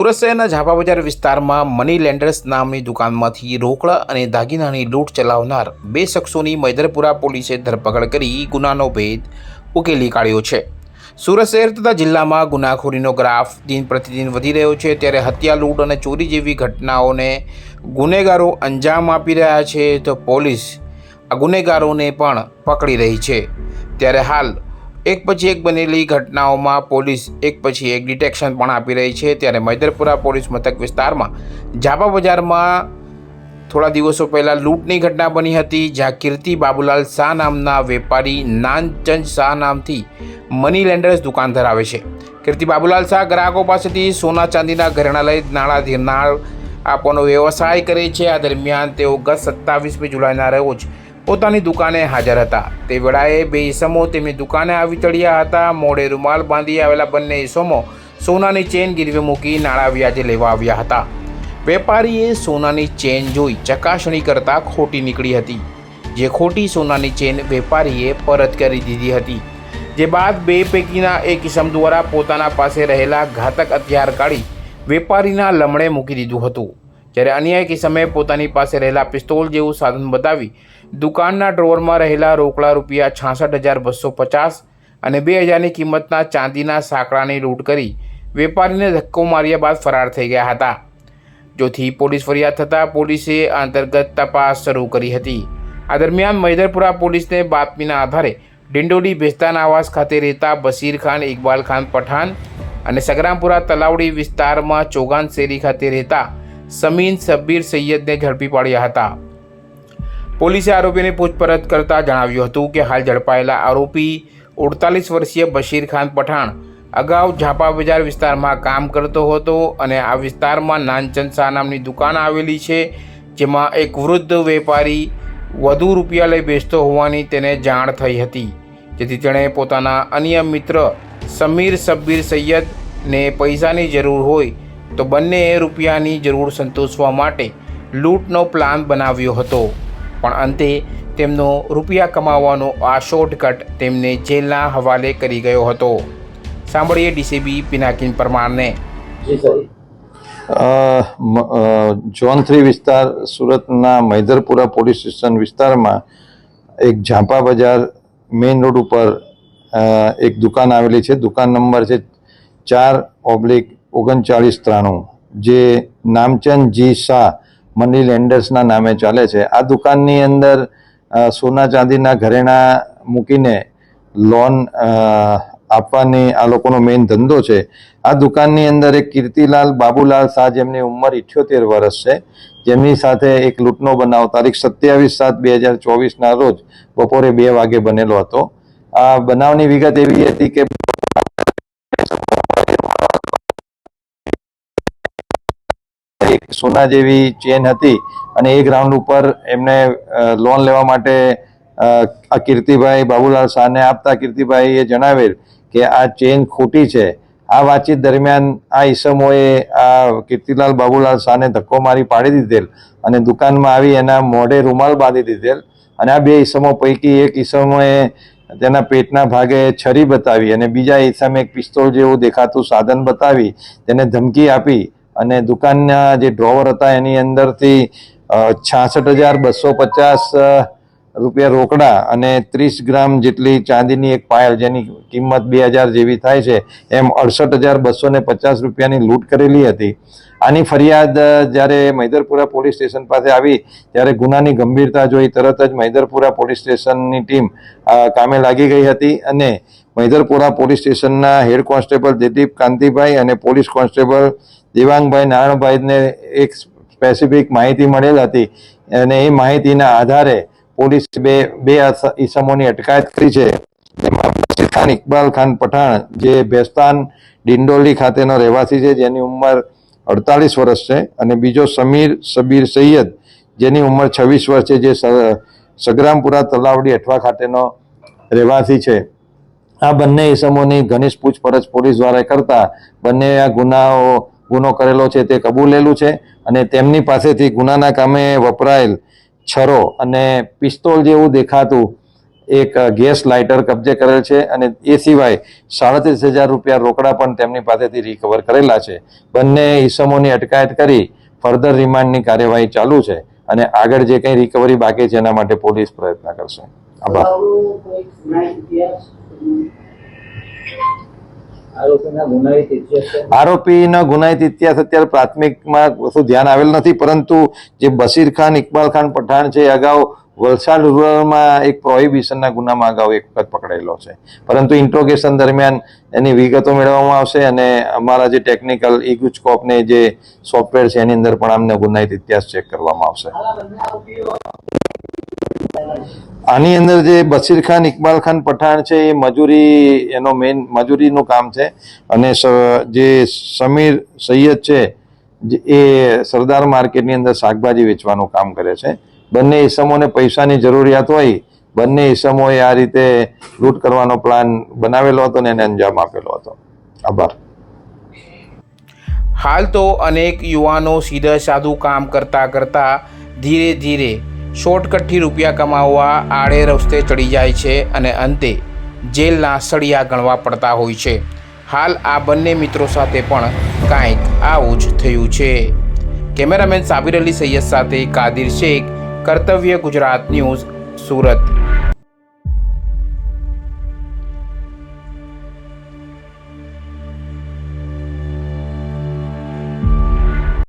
સુરત શહેરના ઝાપા બજાર વિસ્તારમાં મની લેન્ડર્સ નામની દુકાનમાંથી રોકડા અને દાગીનાની લૂંટ ચલાવનાર બે શખ્સોની મૈદરપુરા પોલીસે ધરપકડ કરી ગુનાનો ભેદ ઉકેલી કાઢ્યો છે। સુરત શહેર તથા જિલ્લામાં ગુનાખોરીનો ગ્રાફ દિન પ્રતિદિન વધી રહ્યો છે, ત્યારે હત્યા, લૂંટ અને ચોરી જેવી ઘટનાઓને ગુનેગારો અંજામ આપી રહ્યા છે, તો પોલીસ આ ગુનેગારોને પણ પકડી રહી છે। ત્યારે હાલ એક પછી એક બનેલી ઘટનાઓમાં પોલીસ એક પછી એક ડિટેક્શન પણ આપી રહી છે। ત્યારે મૈદરપુરા પોલીસ મથક વિસ્તારમાં ઝાપા બજારમાં થોડા દિવસો પહેલાં લૂંટની ઘટના બની હતી, જ્યાં કીર્તિ બાબુલાલ શાહ નામના વેપારી નાનચંદ શાહ નામથી મની લેન્ડર્સ દુકાન ધરાવે છે। કીર્તિ બાબુલાલ શાહ ગ્રાહકો પાસેથી સોના ચાંદીના ઘરેણાં લઈ નાણાં આપવાનો વ્યવસાય કરે છે। આ દરમિયાન તેઓ ગત 27મી જુલાઈના રોજ પોતાની દુકાને હાજર હતા। તે વેળાએ બે ઈસમો તેમની દુકાને આવી ચડ્યા હતા। મોઢે રૂમાલ બાંધી આવેલા બંને ઈસમો સોનાની ચેન ગીરવે મૂકી નાણાં વ્યાજે લેવા આવ્યા હતા। વેપારીએ સોનાની ચેન જોઈ ચકાસણી કરતાં ખોટી નીકળી હતી, જે ખોટી સોનાની ચેન વેપારીએ પરત કરી દીધી હતી। જે બાદ બે પૈકીના એક ઈસમ દ્વારા પોતાના પાસે રહેલા ઘાતક હથિયાર કાઢી વેપારીના લમણે મૂકી દીધું હતું, જ્યારે અન્ય એક ઈસમે પોતાની પાસે રહેલા પિસ્તોલ જેવું સાધન બતાવી દુકાનના ડ્રોવરમાં રહેલા રોકડા રૂપિયા 66,250 અને 2,000ની કિંમતના ચાંદીના સાંકળાની લૂંટ કરી વેપારીને ધક્કો માર્યા બાદ ફરાર થઈ ગયા હતા। જોથી પોલીસ ફરિયાદ થતાં પોલીસે આ અંતર્ગત તપાસ શરૂ કરી હતી। આ દરમિયાન મૈદરપુરા પોલીસને બાતમીના આધારે ડિંડોલી બેસ્તાન આવાસ ખાતે રહેતા બશીર ખાન ઇકબાલ ખાન પઠાણ અને સગરામપુરા તલાવડી વિસ્તારમાં ચોગાન શેરી ખાતે રહેતા સમીન શબ્બીર સૈયદને ઝડપી પાડ્યા હતા। પોલીસે આરોપીની પૂછપરછ કરતાં જણાવ્યું હતું કે હાલ ઝડપાયેલા આરોપી 48 વર્ષીય બશીર ખાન પઠાણ અગાઉ ઝાપા બજાર વિસ્તારમાં કામ કરતો હતો અને આ વિસ્તારમાં નાનચંદ શાહ નામની દુકાન આવેલી છે, જેમાં એક વૃદ્ધ વેપારી વધુ રૂપિયા લઈ બેચતો હોવાની તેને જાણ થઈ હતી, જેથી તેણે પોતાના અન્ય મિત્ર સમીર શબ્બીર સૈયદને પૈસાની જરૂર હોય તો બંનેએ રૂપિયાની જરૂર સંતોષવા માટે લૂંટનો પ્લાન બનાવ્યો હતો, પણ અંતે તેમનો રૂપિયા કમાવાનો આ શોર્ટકટ તેમને જેલના હવાલે કરી ગયો હતો। સાંભળીએ ડીસીપી પિનાકીન પરમારને। ઝોન 3 વિસ્તાર સુરતના મૈદરપુરા પોલીસ સ્ટેશન વિસ્તારમાં એક ઝાપા બજાર મેઇન રોડ ઉપર એક દુકાન આવેલી છે। દુકાન નંબર છે 4/3993, જે નામચંદ જી શાહ મની લેન્ડર્સના નામે ચાલે છે। આ દુકાનની અંદર સોના ચાંદીના ઘરેણાં મૂકીને લોન આપવાની આ લોકોનો મેઇન ધંધો છે। આ દુકાનની અંદર એક કીર્તિલાલ બાબુલાલ શાહ, જેમની ઉંમર 78 વર્ષ છે, જેમની સાથે એક લૂંટનો બનાવ તારીખ 27/7/2024ના રોજ બપોરે 2 વાગે બનેલો હતો। આ બનાવની વિગત એવી હતી કે એક સોના જેવી ચેન હતી અને એ ગ્રાઉન્ડ ઉપર એમને લોન લેવા માટે આ કીર્તિભાઈ બાબુલાલ શાહને આપતા કીર્તિભાઈએ જણાવેલ કે આ ચેન ખોટી છે। આ વાતચીત દરમિયાન આ ઈસમોએ આ કીર્તિલાલ બાબુલાલ શાહને ધક્કો મારી પાડી દીધેલ અને દુકાનમાં આવી એના મોઢે રૂમાલ બાંધી દીધેલ અને આ બે ઈસમો પૈકી એક ઈસમોએ તેના પેટના ભાગે છરી બતાવી અને બીજા ઈસમે એક પિસ્તોલ જેવું દેખાતું સાધન બતાવી તેને ધમકી આપી અને દુકાનના જે ડ્રોવર હતા એની અંદરથી 66,250 રૂપિયા રોકડા અને 30 ગ્રામ જેટલી ચાંદીની એક પાયલ, જેની કિંમત 2,000 જેવી થાય છે, એમ 68,250 રૂપિયાની લૂંટ કરેલી હતી। આની ફરિયાદ જ્યારે મૈદરપુરા પોલીસ સ્ટેશન પાસે આવી ત્યારે ગુનાની ગંભીરતા જોઈ તરત જ મૈદરપુરા પોલીસ સ્ટેશનની ટીમ કામે લાગી ગઈ હતી અને મૈદરપુરા પોલીસ સ્ટેશનના હેડ કોન્સ્ટેબલ દિલીપ કાંતિભાઈ અને પોલીસ કોન્સ્ટેબલ દેવાંગભાઈ નારણભાઈને એક સ્પેસિફિક માહિતી મળેલ હતી અને એ માહિતીના આધારે પોલીસ બે ઈસમોની અટકાયત કરી છે, જેમાં બશીર ખાન ઇકબાલ ખાન પઠાણ, જે બેસ્તાન ડિંડોલી ખાતેનો રહેવાસી છે, જેની ઉંમર 48 વર્ષ છે, અને બીજો સમીર શબ્બીર સૈયદ, જેની ઉંમર 26 વર્ષ છે, જે સગરામપુરા તલાવડી અઠવા ખાતેનો રહેવાસી છે। આ બંને ઈસમોની ઘનિષ્ઠ પૂછપરછ પોલીસ દ્વારા કરતા બંને આ ગુનો કરેલો છે તે કબૂલેલું છે અને તેમની પાસેથી ગુનાના કામે વપરાયેલ છરો અને પિસ્તોલ જેવું દેખાતું એક ગેસ લાઇટર કબજે કરેલ છે અને એ સિવાય 37,000 રૂપિયા રોકડા પણ તેમની પાસેથી રિકવર કરેલા છે. બંને ઈસમોની અટકાયત કરી ફર્ધર રિમાન્ડની કાર્યવાહી ચાલુ છે અને આગળ જે કંઈ રિકવરી બાકી છે એના માટે પોલીસ પ્રયત્ન કરશે. આભાર. આરોપીના ગુનાહિત ઇતિહાસ અત્યારે પ્રાથમિકમાં કશું ધ્યાન આવેલ નથી, પરંતુ જે બશીર ખાન, ઇકબાલ ખાન પઠાણ છે એ અગાઉ વલસાડ રૂરલમાં એક પ્રોહિબિશનના ગુનામાં અગાઉ એક વખત પકડાયેલો છે, પરંતુ ઇન્ટ્રોગેશન દરમિયાન એની વિગતો મેળવવામાં આવશે અને અમારા જે ટેકનિકલ ઇગુચકોપને જે સોફ્ટવેર છે એની અંદર પણ અમને ગુનાહિત ઇતિહાસ ચેક કરવામાં આવશે. આની અંદર જે બશીર ખાન, ઇકબાલ ખાન પઠાણ છે એ મજૂરી, એનો મેઇન મજૂરીનું કામ છે અને જે સમીર સૈયદ છે એ સરદાર માર્કેટની અંદર શાકભાજી વેચવાનું કામ કરે છે. બંને ઈસમોને પૈસાની જરૂરિયાત હોય, બંને ઈસમોએ આ રીતે લૂંટ કરવાનો પ્લાન બનાવેલો હતો અને એને અંજામ આપેલો હતો. આભાર. હાલ તો અનેક યુવાનો સીધા સાદું કામ કરતાં કરતાં ધીરે ધીરે શોર્ટકટથી રૂપિયા કમાવવા આડે રસ્તે ચડી જાય છે અને અંતે જેલના સળિયા ગણવા પડતા હોય છે. હાલ આ બંને મિત્રો સાથે પણ કાંઈક આવું જ થયું છે. કેમેરામેન સાબિર અલી સૈયદ સાથે કાદિર શેખ, કર્તવ્ય ગુજરાત ન્યૂઝ, સુરત.